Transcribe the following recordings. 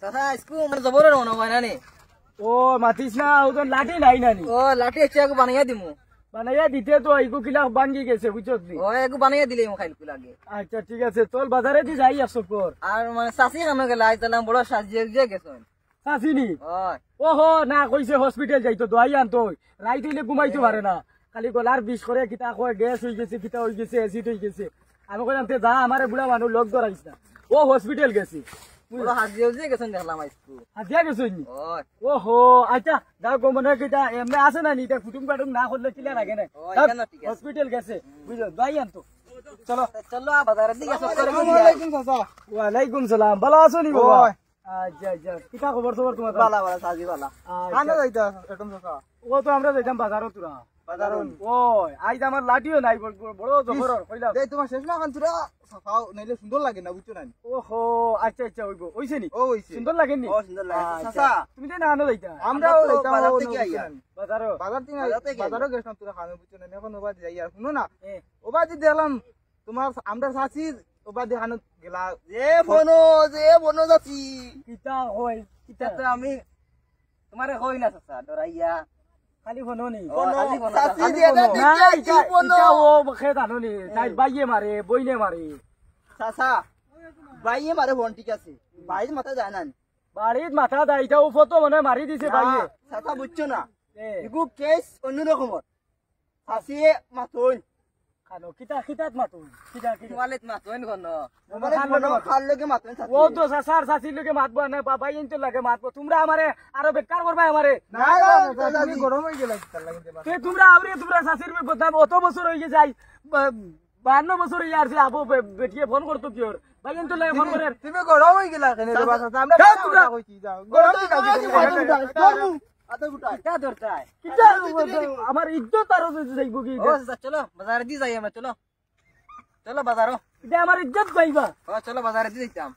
চাচা স্কুল মানে জবরের মনে হয় না নি ও মাতিস না ও তো লাঠি নাই নানি ও লাঠি আছে একটু বানাইয়া দিমু বানাইয়া দিতে তো এইগু কিলা ভাঙ্গি গেছে বুঝছত নি ও একটু বানাইয়া দিলে মো খাইল লাগে আচ্ছা ঠিক আছে চল বাজারে দি যাই আসো পর আর মানে চাচি কামে গেলে আইতালাম বড় সাজিয়ে গেছেন চাচিনি ওই ওহো না কইছে হসপিটাল যাইতো দোয়াই আনতো রাইত হইলে ঘুমাইতে পারে না খালি গলার বিষ করে কিতা কয় গ্যাস হয়ে গেছে কিতা হয়ে গেছে অ্যাসিড হয়ে গেছে আমি কইলাম তে যা আমারে বুড়া মানুষ লোক ধরাইছ না ও হসপিটাল গেছে বড় সাজিয়ে গেছেন দেখলাম আইসকু হাতিয়া গেছে নি ওই ওহো আচ্ছা যাও গমনে কিতা এমনি আছে না নি এটা কুটুম কাটুম না করলে কিলা লাগে না হসপিটাল গেছে বুঝলো দোয়াই আনতো চলো চলো বাজারের দিকে আসসালামু আলাইকুম চাচা ওয়া আলাইকুম সালাম ভালো আছো নি বাবা আচ্ছা আচ্ছা কিতা খবর তোমার ভালো ভালো সাজি ভালো কানে যাইতা এটম চাচা ও তো আমরা যাইতাম বাজারত তুরা বাজারত ওই আইজ আমার লাঠিও নাই বড় জবর কইলা এই তোমার শেষ না খান তুরা সাফাও নাইলে সুন্দর লাগে না বুঝছো না ওহো আচ্ছা আচ্ছা হইবো হইছে নি ও হইছে সুন্দর লাগে নি ও সুন্দর লাগে চাচা তুমি যে না যাইতা আমরা বাজার থেকে আইয়া বাজার থেকে বাজারও গেছলাম তুরা খাবে বুঝছো না এখন ওবাদি যাই আর শুনো না ওবাদি দেখলাম তোমার আমরা সাচির ওবাদি খানো গেলা যে বনো যাচ্ছি কিতা হয় কিতা তো আমি তোমারে কই না চাচা ডরাইয়া খালি ফোনো নি চাচি দেনা দিতে কি বনো ও খে জানো নি তাই বাইয়ে মারে বইনে মারে চাচা বাইয়ে মারে ফোন ঠিক আছে বাইরে মাথা যায় না বাড়িত মাথা দাইতা ও ফটো মনে মারি দিছে বাইয়ে চাচা বুঝছো না এগু কেস অন্য রকমত চাচিয়ে মাথুন খানো কিতাত মাতুন কিতা তোমালেত মাথুন কোন খাল লগে মাতুন ও তো সাসার সাসির লগে মাতবো না বাবা ইনতো লাগে মাতবো তোমরা আমারে আরো বেকার করবা আমারে না তুমি গরম হই গেলা কিতা লাগে তে তোমরা সাসির বদনাম অত বছর হয়ে যায় 52 বছর হই আর আবু বেটিয়ে ফোন করতো কি ওর ভাই ইনতো লাগে ফোন করে তুমি গরম হই গেলা কেন রে বাসা আমরা তোমরা কইছি যাও গরম কি কাজ আতে গুটা কা দরকার কিতা আমার ইজ্জত আর যাইবো কি ও চলো বাজারে দি যাই আমরা চলো চলো বাজারো এটা আমার ইজ্জত পাইবা ও চলো বাজারে দি যাইতাম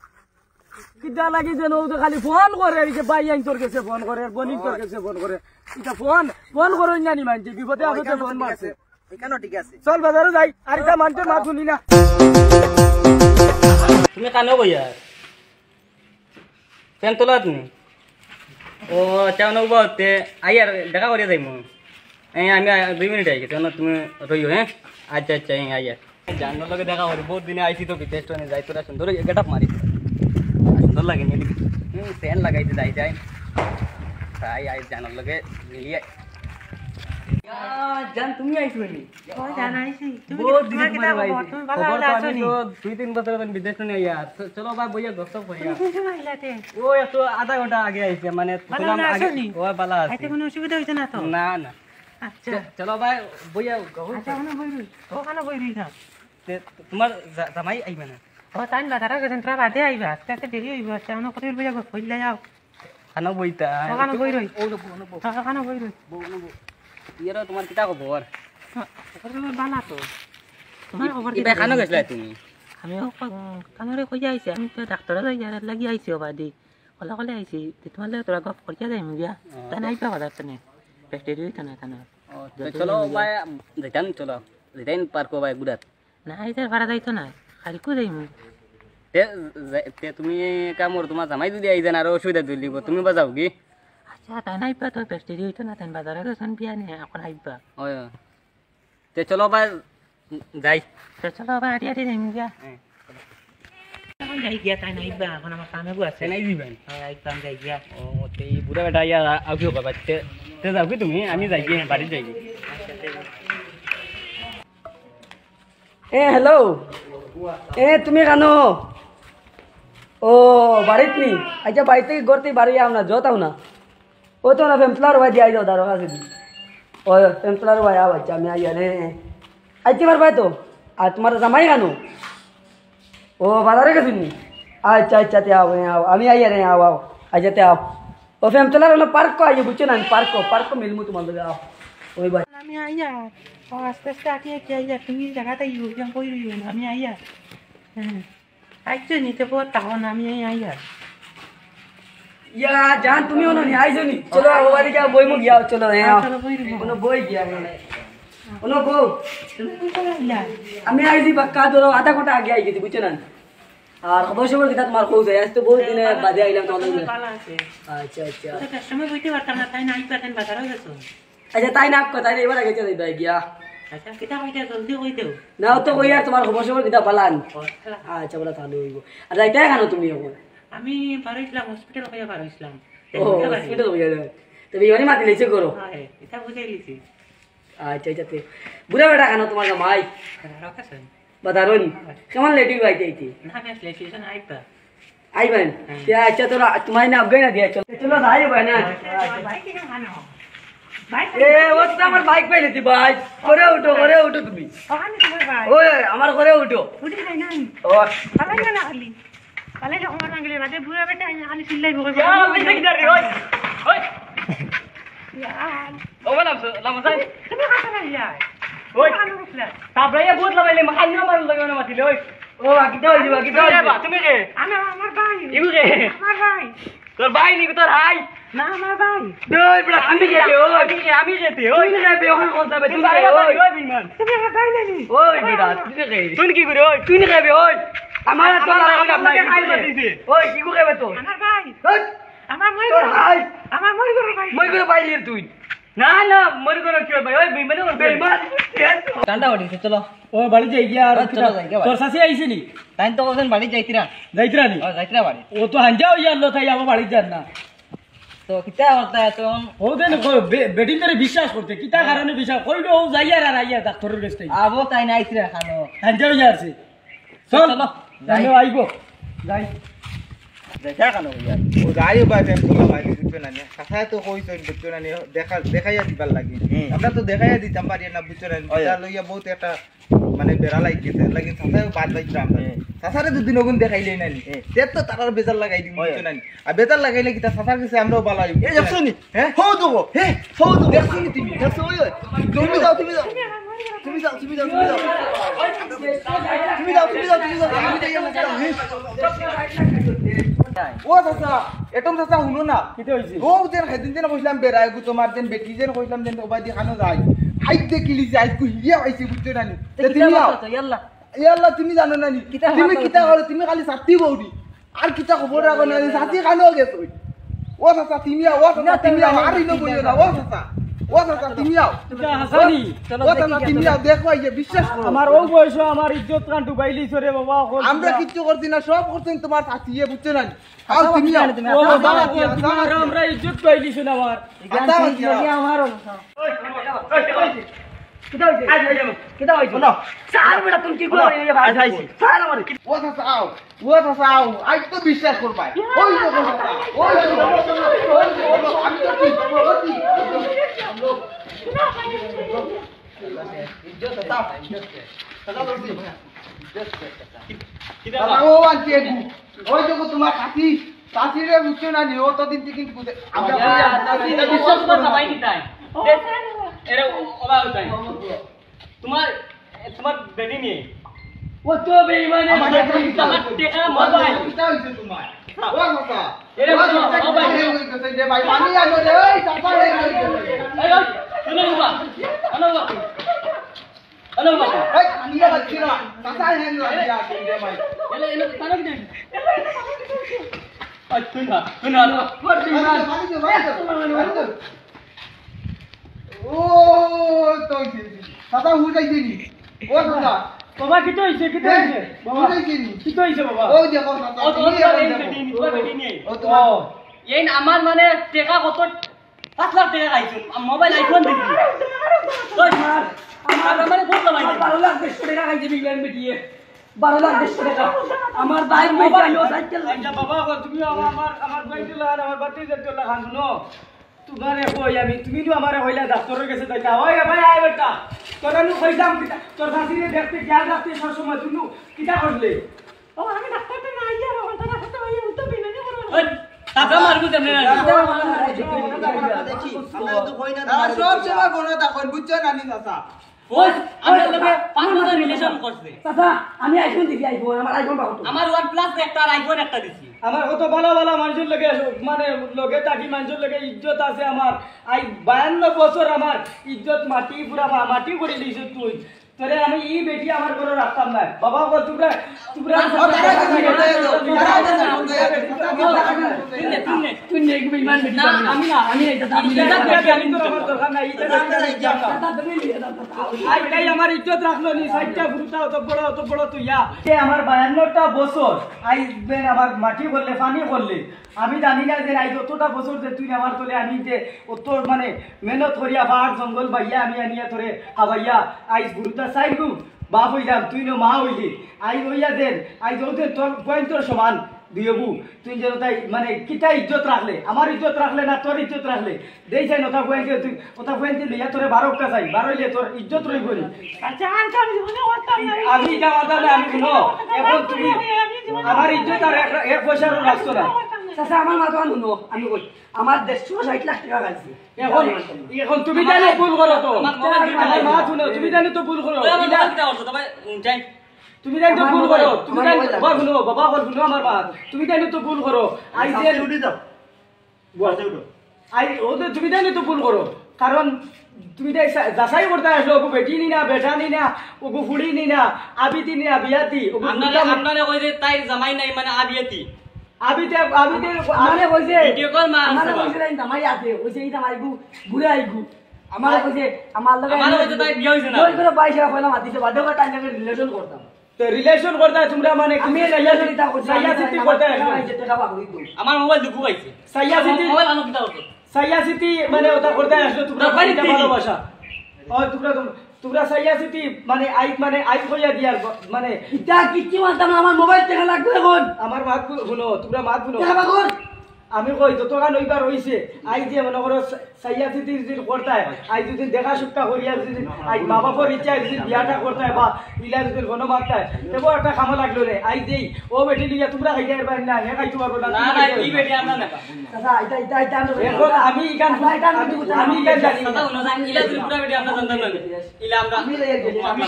কিতা লাগি যেন ও তো খালি ফোন করে এই যে ভাই আইন তোর কাছে ফোন করে বনি তোর কাছে ফোন করে এটা ফোন করো জানি মানছি বিপদে আপদে ফোন মারছে এখানেও ঠিক আছে চল বাজারে যাই আর এটা মানতে মা শুনি না তুমি কানো কইয়া ফ্যান তোলা তুমি ও চাও নবতে আইয়ার দেখা করিয়া যাইমু আমি 2 মিনিট আই গেছে না তুমি রইও হ্যাঁ আচ্ছা আচ্ছা আইয়ার জানো লগে দেখা করি বহুত দিনে আইছি তো বিদেশ টনে যাই তোরা সুন্দর গেটআপ মারি সুন্দর লাগে নি ফ্যান লাগাইতে যাই তাই আই জানার লগে মিলিয়ে জান তুমি আইছো নি ও জান আইছি বহুত দিন তুমি ভালো আছো নি 2-3 বছর ধরে বিদেশ টনে আইয়া চলো ভাই বইয়া গস্তক করিয়া তুমি আইলাতে ও এত আধা ঘন্টা আগে আইছে মানে ভালো আছো নি ও ভালো আছে আইতে কোনো অসুবিধা হইছে না তো না না আচ্ছা চলো ভাই বইয়া গহু আচ্ছা কোনো বইরই ও কানো বইরই না তোমার জামাই আইবে না ও তাইন বাজারে গেছেন তোরা বাদে আইবা আস্তে দেরি হইব আচ্ছা কোনো কত বইয়া কইলা যাও খানা বইতা ও কানো বইরই ও নবো ও কানো বইরই ইয়ার তোমার কিটা খবর খবর ভালো তো তোমার খবর কি ইবা খানো গেছলা তুমি আমি কানরে কই আইছি আমি তো ডাক্তারে লাগি আইছি বাদি কলে আইছি তোমার তোরা গপ করিয়া যাই মিয়া তাই নাই পাওয়া যাচ্ছে না ব্যাকটেরিয়া হইতা না কানা চলো ভাই যাইতাম চলো যাইতাম পার্ক ভাই গুড়াত না আইতার ভাড়া যাইতো না কালকু যাইমু তে তুমি কামর তোমার জামাই যদি আই যান আর অসুবিধা দিলিব তুমি বাজাও কি আচ্ছা তাই নাই পা তো ব্যাকটেরিয়া হইতো না তাই বাজারে গেছেন বিয়া নে এখন আইবা ওই তে চলো ভাই যাই তো চলো আবার আটি আটি যাইমু গিয়া এখন যাই গিয়া তাই নাইবা এখন আমার কামে গো আছে নাই দিবেন একদম যাই গিয়া ও তে বুড়া বেটা ইয়া আউকিও বাবা তে যাও কি তুমি আমি যাই গিয়ে বাড়ি যাই হ্যালো তুমি কানো ও বাড়িত নি আচ্ছা বাড়িতে গড়তে বাড়ি আও না যত আও না ও তো না ফেমপ্লার ভাই দিয়ে যাও দারো কাছে ও ফেমপ্লার ভাই আও আচ্ছা আমি আইয়া রে আইতে পারবা তো আর তোমার জামাই কানো ও বাজারে গেছিস নি আচ্ছা আচ্ছা তে আও আমি আইয়া রে আও আচ্ছা তে আও ও ফেমপ্লার হলো পার্ক আইয়ে বুঝছো না পার্ক মিলমু তোমার লগে আও ওই ভাই আমি আইয়া ও আস্তে আস্তে আটি আটি আইয়া তুমি জায়গাতে ইউজাম কই রইও না আমি আইয়া আইছো নিতে পর তখন আমি আইয়া ইয়া জান তুমিও না আইছো নি চলো বাড়ি যা বই মু গিয়া চলো কোনো বই গিয়া কোনো বউ আমি আইছি বাক্কা ধরো আধা ঘন্টা আগে আই গেছি বুঝছো না আর অবশ্য কিতা তোমার কৌ যায় আজ তো বহুত দিনে বাদে আইলাম তোমাদের আমার ঘরে। ভালো আছে আচ্ছা আচ্ছা ওদের কাস্টমার কইতে পারতাম না তাই না আইবা তাই বাজারও গেছো আচ্ছা তাই না তাই এবার গেছে যাইবা গিয়া আচ্ছা কিতা কইতে জলদি কই দেও নাও তো কই আর তোমার খবর সবর কিতা পালান খেলা। আচ্ছা বলা তাহলে হইব আর যাইতে কেন তুমি এখন আমি পারইছিলাম হসপিটাল কইয়া পারইছিলাম ও হসপিটাল হইয়া যায় তুমি এবারে মাতি লইছে করো হ্যাঁ এটা বুঝাই লিছি আচ্ছা আচ্ছা তে বুড়া বেটা কেন তোমার জামাই রাখাছেন বাদারুন কেমন লেটি বাইতে আইতে না আমি আসলে সেজন আইবা আইবেন আচ্ছা তোরা তোমার না আগে না দিয়া চলো যাই ভাই না বাইক কিনা খানো বাইক এ ও তো আমার বাইক পাইলে তুই বাইক করে উঠো তুমি ওখানে তোমার ভাই ওই আমার ঘরে উঠো উঠি নাই না ও পালাই না খালি পালাই না আমার নাগলে বাদে বুড়া বেটা খালি চিল্লাই বকর ও বলা লামসাই তুমি খাতা না ইয়া ওই খানো উঠলা তারপরে বহুত লাগাইলে মাখানি আমার লাগানো মাতিলে ওই ও বাকিটা হইছে বাকিটা হইছে তুমি কে আমার ভাই ইবু কে আমার ভাই তোর ভাই নি তোর হাই না আমার ভাই ওই বড় আমি গেছে ওই আমি যেতে ওই তুই না বে ওখানে কোন যাবে তুই ওই ওই বিমান তুমি আমার ভাই নানি ওই বিরা তুই কে তুই কি করে ওই তুই না খাবে ওই আমার তো লাগা নাই দিছে ওই কি খাবে তো আমার ভাই ওই আমার মই তোর হাই আমার মই করে ভাই মই করে পাইলি তুই না না মরে করে কি ভাই ওই বিমানে ওর বেমান কান্ডা ওড়িছে চলো ও বাড়ি যাই গিয়া আর চলো যাই গিয়া তোর সাথে আইছিলি তাই তো ওখানে বাড়ি যাইতিরা যাইতরা নি ও যাইতিরা বাড়ি ও তো হাঞ্জা হইয়া আল্লাহ তাই আমার বাড়ি যান না তো কিতা করতে তো ও দেন বেটিং করে বিশ্বাস করতে কিতা কারণে বিশ্বাস কইলো ও যাইয়া আর আইয়া ডাক্তারের কাছে আবো তাই না আইতিরা খানো হাঞ্জা হইয়া আছে চল চলো, যাই আইবো যাই দেখা খানো ইয়া ও যাইও ভাই ফেম তোলা ভাই বুঝছো না নি কথা তো কইছো বুঝছো না নি দেখাইয়া দিবার লাগে আমরা তো দেখাইয়া দিতাম পারি না বুঝছো না এটা লইয়া বহুত একটা মানে বেড়া লাগিছে লাগি সাথায় বাদ বাইছে আমরা সাথারে দুদিন ওগুন দেখাইলে না নি তে তো তারার বেজার লাগাই দিম বুঝছো না নি আর বেজার লাগাইলে কি তা সাথার কাছে আমরাও ভালো হইব এই দেখছো নি হ্যাঁ হো দেবো হো দেবো দেখছো নি তুমি দেখছো ওই তুমি যাও তুমি যাও তুমি যাও তুমি যাও তুমি যাও তুমি যাও তুমি যাও তুমি যাও আমি যাই ও চাচা এটম চাচা শুনো না কিতে হইছে ও যেন সেদিন যেন কইলাম বেড়াই গো তোমার যেন বেটি যেন কইলাম যেন ওবাই দি খানো যায় আইত দেখিলি যে আইত হিয়া আইছে বুঝছো না নি তুমি আও ইয়াল্লা ইয়াল্লা তুমি জানো না নি তুমি কিতা করো তুমি খালি সাথী বউডি আর কিতা খবর রাখো না সাথী খানো গেছো ও চাচা তুমি আও ও চাচা তুমি আও আর ইনো বইও না ও চাচা তুমি আও হাসানি ও চাচা তুমি আও দেখো এই যে বিশ্বাস করো আমার ও বয়স আমার ইজ্জত কান ডুবাইলি রে বাবা আমরা কিচ্ছু করছি না সব করছেন তোমার সাথী বুঝছো না নি আও তুমি আও ও বাবা আমরা ইজ্জত পাইলি শুন আমার কিতা হইছে না স্যার বেটা তুমি কি করে এই ভাই আইছি স্যার আমার ও চাচা আও আজ তো বিশ্বাস করবাই ওই তো চাচা ওই তো আমি তো কি ইজ্জত দাও চাচা বলছি চাচা ও আনছে ওই তো তোমার সাথীরে বুঝছো না নি ও তো দিন থেকে আমরা বিশ্বাস করতে পাই নি তাই এরে ওবা তাই তোমার তোমার বেটি নিয়ে ও তো বেঈমানে আমার টেকা মোবাইল কিটা হইছে তোমার ও চাচা এরে মোবাইল দে ভাই পানি আনো রে ওই চাচা রে এই শুনো বাবা হ্যালো বাবা এই পানি লাগছে না চাচা হেন লাগিয়া দে ভাই এলে এলে তারা কি দেন আই শুনা পানি দে ভাই ও তো চাচা হুজাইছে নি ও চাচা বাবা কিতে হইছে বাবা হুজাইছে নি কিতে হইছে বাবা ওই দেখো চাচা ও তুমি তোমার এখন বেটি দেখো। তোমার বেটি নিয়ে ও তোমার এই আমার মানে টেকা কত 5 লাখ টাকা আইছে মোবাইল আইফোন দিছি ওই আমার মানে বহুত লাগাই 12 লাখ 200 টাকা খাইছে বিগলান বেটিয়ে 12 লাখ 200 টাকা আমার বাইক মোবাইল সাইকেল আচ্ছা বাবা তুমি আমার বাইতে লাগান আমার বাতি যেতে লাগান শুনো তোমারে কই আমি তুমি তো আমারে কইলা ডাক্তারের কাছে যাইতা ওই ভাই আয় বেটা তোরা নু কইলাম কিটা তোর শাশুড়ি দেখতে খেয়াল রাখতে সব সময় তুমি কিটা করলে ও আমি ডাক্তারতে না আইয়া রহন তারা হাতে ভাই উত্তর বিনানি করো ওই টাকা মারবো কেমনে না সব সময় বনে দেখুন বুঝছো না নি চাচা ওই আমার লগে 5 বছর রিলেশন করছে চাচা আমি আইফোন দিছি আইফোন আমার আইফোন পাবো আমার OnePlus একটা আর আইফোন একটা দিছি আমার কত ভালো ভালো মানুষের লগে মানে লগে থাকি মানুষের লগে ইজ্জত আছে আমার আই 52 বছর আমার ইজ্জত মাটি পুরা মাটি করে দিছ তুই তোরে আমি ই বেটি আমার ঘরে রাখতাম না বাবা গো তোমরা তোমরা তুই নেক বিমান বেটি না আমি না আমি এটা আমি তো আমার দরকার নাই এটা আই আমার ইজ্জত রাখলো নি সাইডটা গুরুতা অত বড় তুই ইয়া কে আমার 52টা বছর আইবেন আমার মাটি বললে পানি বললে আমি জানি না যে আই যতটা বছর যে তুই আমার তোলে আমি যে অত মানে মেহনত করিয়া পাহাড় জঙ্গল বাইয়া আমি আনিয়া তোরে খাবাইয়া আই গুরুতা চাইলু বাপ হইলাম তুই নো মা হইলি আই হইয়া দেন আই যৌতে তোর পয়েন্টর সমান দিয়বু তুই যে তাই মানে কিটা ইজ্জত রাখলে আমার ইজ্জত রাখলে না তোর ইজ্জত রাখলে দেই চাই নতা পয়েন্টে তুই ওটা পয়েন্টে লইয়া তোরে 12 কা চাই 12 হইলে তোর ইজ্জত রইব নি আচ্ছা আনকাম জীবনে করতাম না আমি যা মাথা আমি শুনো এখন তুমি আমার ইজ্জত আর এক পয়সারও রাখছো না চাচা আমার মা তো শুনো আমি কই আমার 160 লাখ টাকা গাইছি এখন এখন তুমি জানো ভুল করো তো আমার মা শুনো তুমি জানো তো ভুল করো তুমি জানো তো ভুল করো তুমি জানো বাবা শুনো বাবা শুনো আমার মা তুমি জানো তো ভুল করো আই যে উঠি দাও আই ওদের তুমি জানো তো ভুল করো কারণ তুমি যাচাই করতে আসলো ওগো বেটি নি না বেটা নি না ওগো ফুড়ি নি না আবিতি নি না বিয়াতি ওগো আপনারা কই যে তাই জামাই নাই মানে আবিয়াতি আবিতে আমারে কইছে ভিডিও কল মা আমারে কইছে না জামাই আছে কইছে এইটা মাইগু ঘুরে আইগু আমারে কইছে আমার লগে আমারে কইছে তাই বিয়ে হইছে না ওই করে 22 টাকা পয়লা মাতিছে বাধ্যক টাইম লাগে রিলেশন করতাম তো রিলেশন করতে তোমরা মানে আমি সাইয়া রিলেশন তা করছি সাইয়া সিটি করতে টাকা পাবি তো আমার মোবাইল দুঃখ পাইছে সাইয়া সিটি মোবাইল আনো কিটা করতে সাইয়া সিটি মানে ওটা করতে আসলো তোমরা বাড়িতে ভালোবাসা ও তোমরা সাইয়া সিটি মানে আই কইয়া দিয়ার মানে ইটা কিচ্ছু মানতাম না আমার মোবাইল টাকা লাগবে এখন আমার মাত শুনো তোমরা মাত শুনো টাকা পাগল আমি কই যতক্ষণ ওইবার হইছে আই যে মনে করো সাইয়া সিটি যদি করতায় আই যদি দেখা সুখটা করিয়া যদি আই মা বাবার ইচ্ছা যদি বিয়াটা করতায় বা ইলা যদি ঘন মারতায় তেবো একটা কামো লাগলো রে আই দেই ও বেটি লিয়া তোমরা খাইতে পারবে না হে খাইতে পারবো না না না কি বেটি আমরা না চাচা এটা এখন আমি ইগান জানি কথা শুনো জান ইলা যদি পুরা বেটি আমরা জানতাম না ইলা আমরা আমি লইয়া গেছি আমি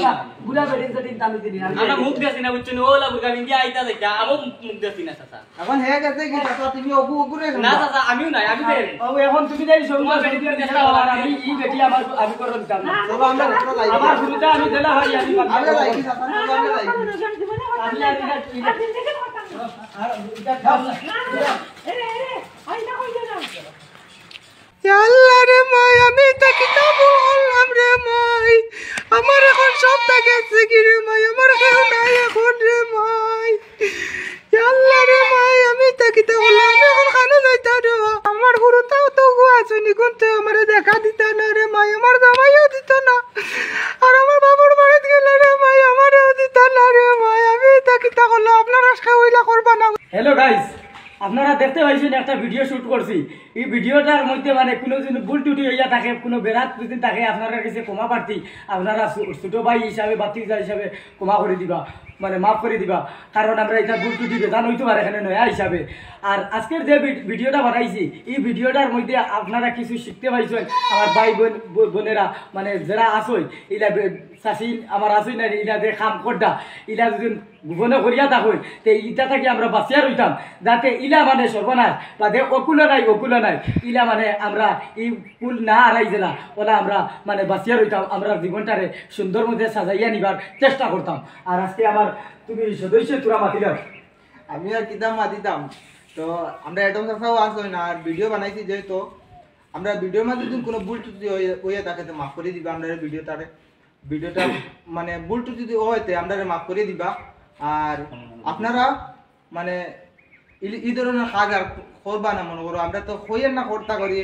বুড়া বেটিন সেটিন দামি দিনি আমরা মুখ দেছি না বুঝছেন ওলা বুরকা বিন্দি আইতা যাইতা আমও মুখ দেছি না চাচা এখন হে গেছে কি চাচা তুমি অগু অগুরে না চাচা আমিও নাই আমি দেই ও এখন তুমি যাই সৌমা বেটি দিয়ে চেষ্টা করো আমি ই বেটি আমার আমি করব না চলো আমরা যাই আমার গুরুটা আমি দেলা হয় আমি আমরা যাই কি চাচা আমরা যাই আমি আর এটা খাও না আল্লাহ রে মাই আমি তা কিতাব বললাম রে মাই আমার এখন সব গেছে কি রে মাই আমার কেউ নাই এখন রে মাই আল্লাহ রে মাই আমি তা কিতাব বললাম এখন খানো যাইতা রে আমার গুরুটাও তো আছে নি কোনতে আমারে দেখা দিতা না রে মাই আমার জামাইও দিত না আর আমার বাবুর বাড়িতে গেল রে মাই আমারও দিত না রে মাই আমি তা কিতাব বললাম আপনারা খাওয়াইলা করবা না হ্যালো গাইস আপনারা দেখতে পাইছেন একটা ভিডিও শুট করছি এই ভিডিওটার মধ্যে মানে কোনো যদি ভুল টুটি হইয়া থাকে কোনো বেরাত যদি থাকে আপনারা কাছে ক্ষমা প্রার্থী আপনারা ছোট ভাই হিসাবে বাতিজা হিসাবে ক্ষমা করে দিবা মানে মাফ করে দিবা কারণ আমরা এটা ভুল টুটি বেদান হইতে পারে এখানে নয়া হিসাবে আর আজকের যে ভিডিওটা বানাইছি এই ভিডিওটার মধ্যে আপনারা কিছু শিখতে পাইছেন আমার ভাই বোনেরা মানে যারা আসই ইলা চাষি আমার আসই না ইলা যে কাম করটা ইলা যদি গোপনে করিয়া থাকুন তে ইটা থাকি আমরা বাঁচিয়া রইতাম যাতে ইলা মানে সর্বনাশ বা দে অকুলো নাই ইলা মানে আমরা এই কুল না হারাই না ওলা আমরা মানে বাঁচিয়া রইতাম আমরা জীবনটারে সুন্দর মধ্যে সাজাইয়া নিবার চেষ্টা করতাম আর আজকে আমার তুমি সদস্য তোরা মাতিলাম আমি আর কিতাম মাতিতাম তো আমরা এডম চাচাও আসই না আর ভিডিও বানাইছি যেহেতু আমরা ভিডিওর মধ্যে যদি কোনো ভুল ত্রুটি হয়ে থাকে তো মাফ করে দিবা আমরা ভিডিওটা মানে ভুল ত্রুটি যদি হইতে আমরা মাফ করে দিবা আর আপনারা মানে এই ধরনের কাজ আর করবা না মনে করো আমরা তো হইয়ের না করতা করি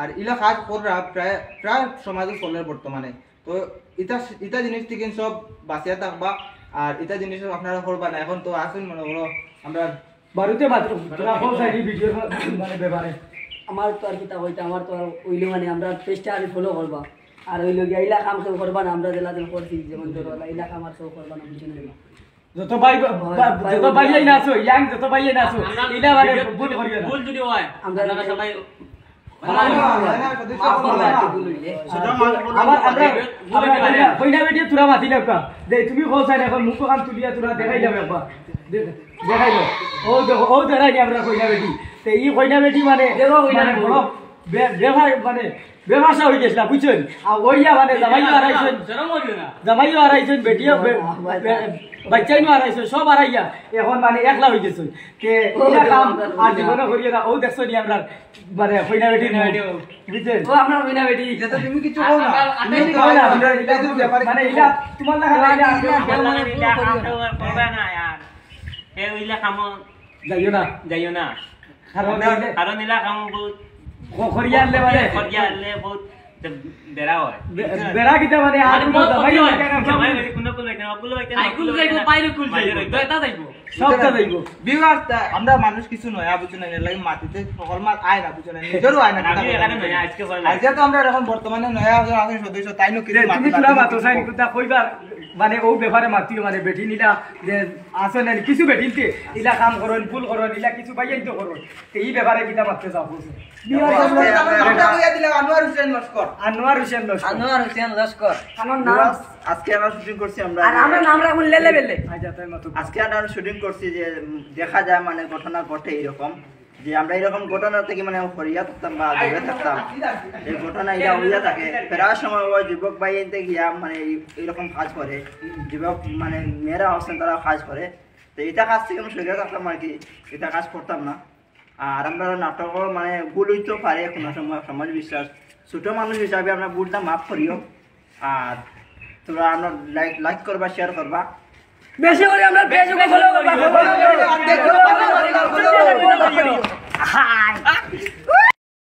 আর ইলা কাজ কররা প্রায় সমাজে চলে বর্তমানে তো ইটা জিনিস থেকে সব বাঁচিয়া থাকবা আর এটা জিনিস আপনারা করবা না এখন তো আসুন মনে করো আমরা বাড়িতে তোরা ভিডিও মানে ব্যাপারে আমার তো আর কিতা হইতে আমার তো আর ওইলে মানে আমরা পেজটা আর ফলো করবা আর ওইলো গিয়া ইলা কাম কেউ করবা না আমরা জেলা দিন করছি যেমন ধরো ইলা কাম আর কেউ করবা না বুঝে নেবা যত ভাই নাচো ইয়াং যত ভাই নাচো ইলা মানে ভুল করিও না ভুল যদি হয় আমরা সবাই কইনা বেটি তোরা মাতি লাগবা দে তুমি কইছাই এখন মুখ কাম তুলিয়া তোরা দেখাইলাম একবার দেখাইলো ও দেখাই আমরা কইনা বেটি তে ই কইনা বেটি মানে দেখো কইনা বড় বেভার মানে বেমাশা হয়ে গেছিলাম বুঝছেন আর ওইয়া মানে জামাইও হারাইছেন জামাইও হারাইছেন বেটিও বাচ্চাইও হারাইছেন সব হারাইয়া এখন মানে একলা হয়ে গেছেন কে এটা কাম আর জীবনে করিয়ে না ও দেখছো নি আমরা মানে হইনা বেটি বুঝছেন ও আপনার বিনা বেটি যেটা তুমি কিছু কও না তুমি তো কও না, মানে এটা তোমার লাগা যাইও না যাইও না কারণ কারণ এলা কাম বহুত খরিয়া আনলে মানে খরচা আনলে বহুত বেড়া হয় বেড়া কিটা মানে আর জামাইও সবটা যাইব বিবাহ আমরা মানুষ কিছু নয় বুঝছেন না লাগে মাটিতে সকল মাছ আয় না বুঝছেন না নিজেরও আয় না আজকে তো আমরা এখন বর্তমানে নয়া আগে সদস্য তাই নো কিছু তুমি তুলা মাতো সাইন কুতা কইবার মানে ও ব্যাপারে মাতিও মানে বেটি নিলা যে আসলে কিছু বেটিনতে ইলা কাম করন ফুল করন ইলা কিছু পাইয়াই তো করন এই ব্যাপারে কিটা মারতে যাও আনোয়ার হোসেন লস্কর আনোয়ার হোসেন লস্কর আনোয়ার হোসেন লস্কর আমার নাম আজকে আমরা শুটিং করছি আমরা আর আমরা নাম রাখুন লেলে বেলে আচ্ছা তাই মতো আজকে আমরা শুটিং করছি যে দেখা যায় মানে ঘটনা ঘটে এরকম যে আমরা এরকম ঘটনা থেকে মানে হরিয়া থাকতাম বা দূরে থাকতাম এই ঘটনা এটা হইয়া থাকে প্রায় সময় ওই যুবক ভাইতে গিয়া মানে এরকম কাজ করে যুবক মানে মেয়েরা হচ্ছেন তারা কাজ করে তো এটা কাজ থেকে আমি সরে থাকতাম আর কি এটা কাজ করতাম না আর আমরা নাটক মানে ভুল হইতেও পারে কোনো সময় সমাজ বিশ্বাস ছোট মানুষ হিসাবে আমরা ভুলটা মাফ করিও আর তোমরা আমরা লাইক করবা শেয়ার করবা বেশি করে আমরা ফেসবুকে ফলো করবা